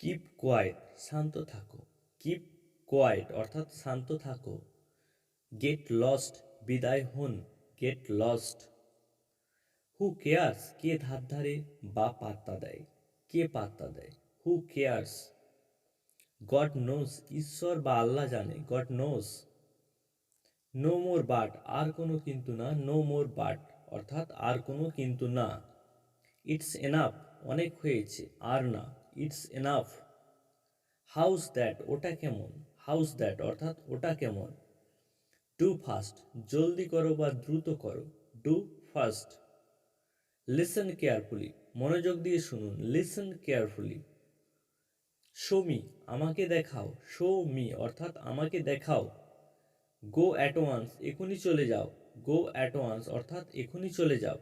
Keep quiet, শান্ত থাকো। Keep quiet অর্থাৎ শান্ত থাকো। গেট লস্ট, বিদায় হন। Get lost. হু কেয়ার্স, কে ধার ধারে বা পাত্তা দেয়, কে পাত্তা দেয়। Who cares. গড নোস, ঈশ্বর বা আল্লাহ জানে। God knows. No more but, আর কোনো কিন্তু না। নো মোর বাট অর্থাৎ আর কোনো কিন্তু না। ইটস এনাফ, অনেক হয়েছে, আর না। It's enough. হাউস দ্যাট, ওটা কেমন। হাউস দ্যাট অর্থাৎ ওটা কেমন। ডু ফাস্ট, জলদি করো বা দ্রুত করো। Do fast. লিসেন কেয়ারফুলি, মনোযোগ দিয়ে শুনুন। Listen carefully. শো মি, আমাকে দেখাও। শো মি অর্থাৎ আমাকে দেখাও। গো অ্যাট ওয়ান্স, এখনই চলে যাও। গো অ্যাট ওয়ান্স অর্থাৎ এখনই চলে যাও।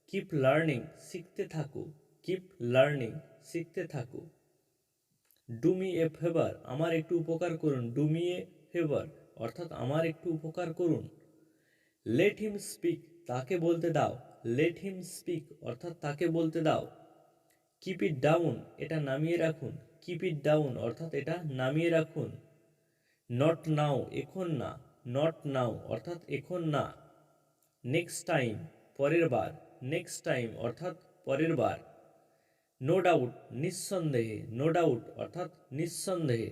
কিপ লার্নিং, শিখতে থাকো। কিপ লার্নিং, শিখতে থাকো। ডু মি এ ফেভার, আমার একটু উপকার করুন। ডু মি এ ফেভার অর্থাৎ আমার একটু উপকার করুন। লেট হিম স্পিক, তাকে বলতে দাও। লেট হিম স্পিক অর্থাৎ তাকে বলতে দাও। কিপ ইট ডাউন, এটা নামিয়ে রাখুন। কিপ ইট ডাউন অর্থাৎ এটা নামিয়ে রাখুন। নট নাও, এখন না। নট নাও অর্থাৎ এখন না। নেক্সট টাইম, পরের বার। নেক্সট টাইম অর্থাৎ পরের বার। নো ডাউট, নিঃসন্দেহে। নো ডাউট অর্থাৎ নিঃসন্দেহে।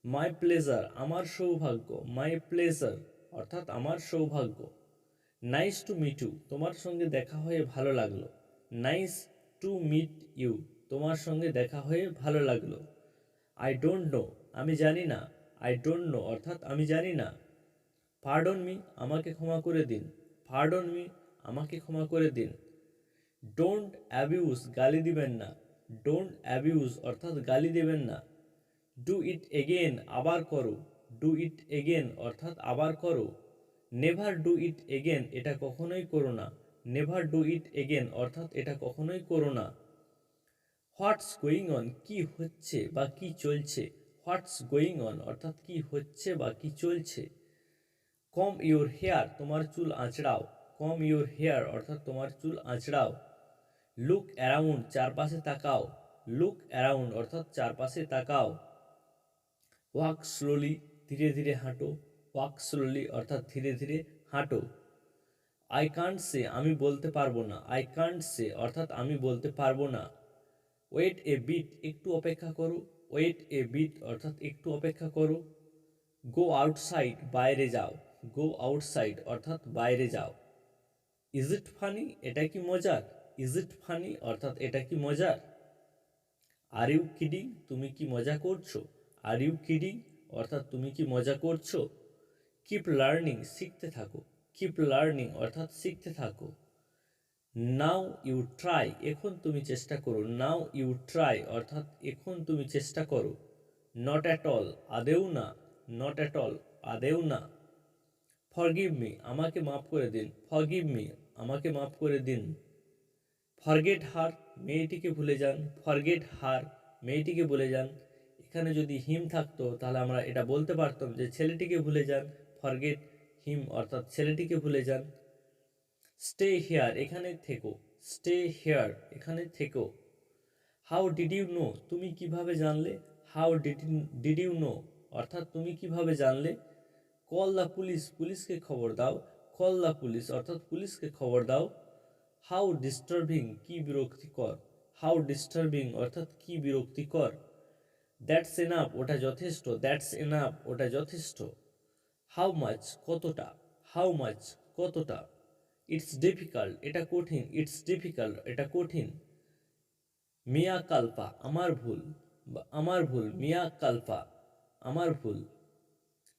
মাই প্লেজার, আমার সৌভাগ্য। মাই প্লেজার অর্থাৎ আমার সৌভাগ্য। নাইস টু মিট ইউ, তোমার সঙ্গে দেখা হয়ে ভালো লাগলো। নাইস টু মিট ইউ, তোমার সঙ্গে দেখা হয়ে ভালো লাগলো। আই ডোন্ট নো, আমি জানি না। আই ডোন্ট নো অর্থাৎ আমি জানি না। পার্ডন মি, আমাকে ক্ষমা করে দিন। পার্ডন মি, আমাকে ক্ষমা করে দিন। ডোন্ট অ্যাবিউজ, গালি দিবেন না। ডোন্ট অ্যাবিউজ অর্থাৎ গালি দেবেন না। ডু ইট এগেন, আবার করো। ডু ইট এগেন অর্থাৎ আবার করো। নেভার ডু ইট এগেন, এটা কখনোই করো না। নেভার ডু ইট এগেন অর্থাৎ এটা কখনোই করো না। হোয়াটস গোয়িং অন, কি হচ্ছে বা কি চলছে। হোয়াটস গোয়িং অন অর্থাৎ কি হচ্ছে বা কি চলছে। কম ইউর হেয়ার, তোমার চুল আঁচড়াও। কম ইউর হেয়ার অর্থাৎ তোমার চুল আঁচড়াও। লুক অ্যারাউন্ড, চারপাশে তাকাও। লুক অ্যারাউন্ড অর্থাৎ চারপাশে তাকাও। ওয়াক স্লোলি, ধীরে ধীরে হাঁটো। ওয়াক স্লোলি অর্থাৎ ধীরে ধীরে হাঁটো। আই কান্ট সে, আমি বলতে পারবো না। আই কান্ট সে অর্থাৎ আমি বলতে পারবো না। ওয়েট এ বিট, একটু অপেক্ষা করো। ওয়েট এ বিট অর্থাৎ একটু অপেক্ষা করো। গো আউটসাইড, বাইরে যাও। গো আউটসাইড অর্থাৎ বাইরে যাও। ইজ ইট ফানি, এটা কি মজার। ইজ ইট ফানি অর্থাৎ এটা কি মজার। আর ইউ কিডিং, তুমি কি মজা করছো। আর ইউ কিডিং অর্থাৎ তুমি কি মজা করছো। কিপ লার্নিং, শিখতে থাকো। কিপ লার্নিং অর্থাৎ শিখতে থাকো। নাও ইউ ট্রাই, এখন তুমি চেষ্টা করো। নাও ইউ ট্রাই অর্থাৎ এখন তুমি চেষ্টা করো। নট অ্যাট অল, আদেও না। নট অ্যাট অল, আদেও না। ফরগিভ মি, আমাকে মাফ করে দিন। ফরগিভ মি, আমাকে মাফ করে দিন। ফরগেট হার, মেয়েটিকে ভুলে যান। ফরগেট হার, মেয়েটিকে ভুলে যান। এখানে যদি হিম থাকতো তাহলে আমরা এটা বলতে পারতাম যে ছেলেটিকে ভুলে যান। ফরগেট হিম অর্থাৎ ছেলেটিকে ভুলে যান। স্টে হেয়ার, এখানে থেকো। স্টে হেয়ার, এখানে থেকো। হাউ ডিড ইউ নো, তুমি কিভাবে জানলে। হাউ ডিড ইউ নো অর্থাৎ তুমি কিভাবে জানলে। কল দ্য পুলিশ, পুলিশকে খবর দাও। কল দ্য পুলিশ অর্থাৎ পুলিশকে খবর দাও। হাউ ডিস্টার্বিং, কি বিরক্তিকর। হাউ ডিস্টার্বিং অর্থাৎ কি বিরক্তিকর। দ্যাটস এনাফ, ওটা যথেষ্ট। দ্যাটস এনাফ, ওটা যথেষ্ট। হাউ মাচ, কতটা। হাউ মাচ, কতটা। ইটস ডিফিকাল্ট, এটা কঠিন। ইটস ডিফিকাল্ট, এটা কঠিন। মিয়া কালপা, আমার ভুল। আমার ভুল। মিয়া কালপা, আমার ভুল।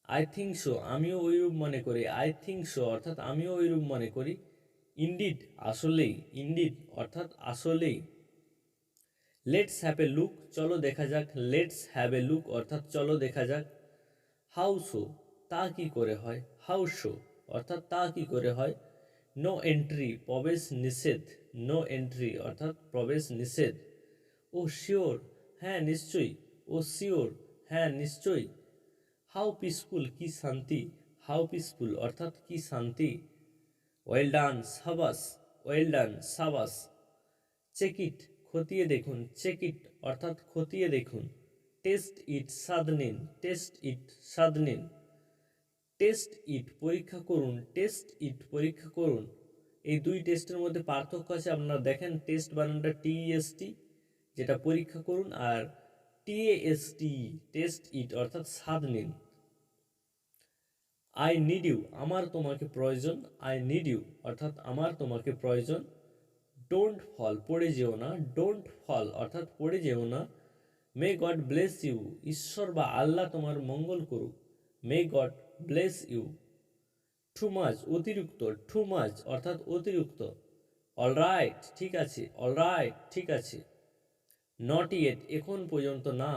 আই থিঙ্ক সো, আমিও ওইরূপ মনে করি। আই থিঙ্ক সো অর্থাৎ আমিও ওইরূপ মনে করি। ইনডিড, আসলেই। ইনডিড অর্থাৎ আসলেই। লেটস হ্যাভ এ লুক, চলো দেখা যাক। লেটস হ্যাভ এ লুক অর্থাৎ চলো দেখা যাক। হাউ সো, তা কি করে হয়। হাউ সো অর্থাৎ তা কি করে হয়। নো এন্ট্রি, প্রবেশ নিষেধ। নো এন্ট্রি অর্থাৎ প্রবেশ নিষেধ। ও শিওর, হ্যাঁ নিশ্চয়ই। ও শিওর, হ্যাঁ নিশ্চয়ই। হাউ পিসফুল, কি শান্তি। হাউ পিসফুল অর্থাৎ কি শান্তি। ওয়েল ডান, সাবাস। ওয়েল ডান, সাবাস। চেক ইট, খতিয়ে দেখুন, চেক ইট অর্থাৎ খতিয়ে দেখুন, টেস্ট ইট স্বাদ নিন, টেস্ট ইট স্বাদ নিন, টেস্ট ইট পরীক্ষা করুন, টেস্ট ইট পরীক্ষা করুন। এই দুই টেস্টের মধ্যে পার্থক্য আছে, আপনারা দেখেন টেস্ট বানানটা টিএসটি যেটা পরীক্ষা করুন, আর টিএসটি টেস্ট ইট অর্থাৎ স্বাদ নিন। আই নিড ইউ আমার তোমাকে প্রয়োজন, আই নিড ইউ অর্থাৎ আমার তোমাকে প্রয়োজন। ডোন্ট ফল পড়ে যেও না, ডোন্ট ফল অর্থাৎ পড়ে যেও না। মে গড ব্লেস ইউ ঈশ্বর বা আল্লাহ তোমার মঙ্গল করুক, may God bless you. Too much অতিরিক্ত, টু মাচ অর্থাৎ অতিরিক্ত। অলরাইট ঠিক আছে, অলরাইট ঠিক আছে। নট ইয়েট এখন পর্যন্ত না,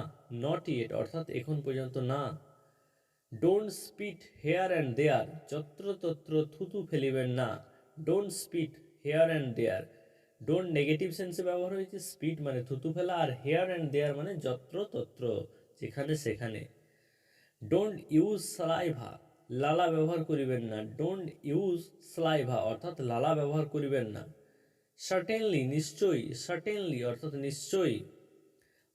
নট ইয়েট অর্থাৎ এখন পর্যন্ত না। Don't spit here and there যত্রতত্র থুতু ফেলিবেন না, don't spit here and there. Don't negative সেন্সে ব্যবহার হয়েছে, স্পিট মানে থুতু ফেলা, আর হেয়ার অ্যান্ড দেয়ার মানে যত্রতত্র যেখানে সেখানে। ডোন্ট ইউজ সালাইভা লালা ব্যবহার করিবেন না, ডোন্ট ইউজ সালাইভা অর্থাৎ লালা ব্যবহার করিবেন না। সার্টেনলি নিশ্চয়ই, সার্টেনলি অর্থাৎ নিশ্চয়ই।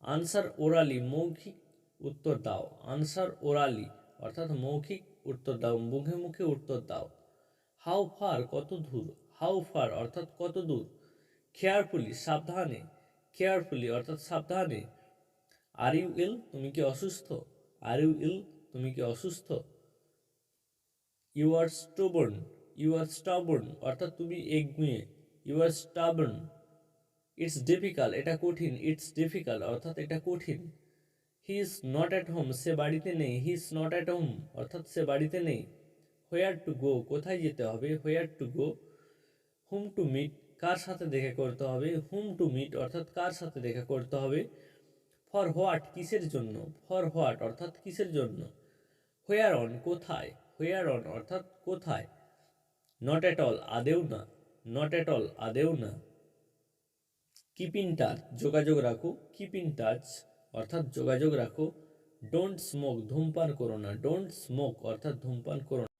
আনসার ওরালি মৌখিক উত্তর দাও, আনসার ওরালি অর্থাৎ মৌখিক উত্তর দাও, মুখে মুখে উত্তর দাও। হাউ ফার কত দূর, হাউ ফার অর্থাৎ কত দূর। কেয়ারফুলি সাবধানে, কেয়ারফুলি অর্থাৎ সাবধানে। আর ইউ ইল তুমি কি অসুস্থ, আর ইউ ইল তুমি কি অসুস্থ। You are stubborn, you are stubborn অর্থাৎ তুমি একগুঁয়ে, you are stubborn. It's difficult এটা কঠিন, ইটস ডিফিকাল্ট অর্থাৎ এটা কঠিন। He is not at home সে বাড়িতে নেই, he is not at home অর্থাৎ সে বাড়িতে নেই। হোয়ার টু গো কোথায় যেতে হবে, where to go. Hmm to meet কার সাথে দেখা করতে হবে, হুম টু মিট অর্থাৎ কার সাথে দেখা করতে হবে। ফর হোয়াট কিসের জন্য, ফর হোয়াট অর্থাৎ কিসের জন্য। হোয়ার অন কোথায়, হোয়ার অন অর্থাৎ কোথায়। নট অ্যাট অল আদেও না, নট অ্যাট অল আদেও না। কিপ ইন টাচ যোগাযোগ রাখো, কিপ ইন টাচ অর্থাৎ যোগাযোগ রাখো। ডোন্ট স্মোক ধূমপান করো না, ডোন্ট স্মোক অর্থাৎ ধূমপান করো না।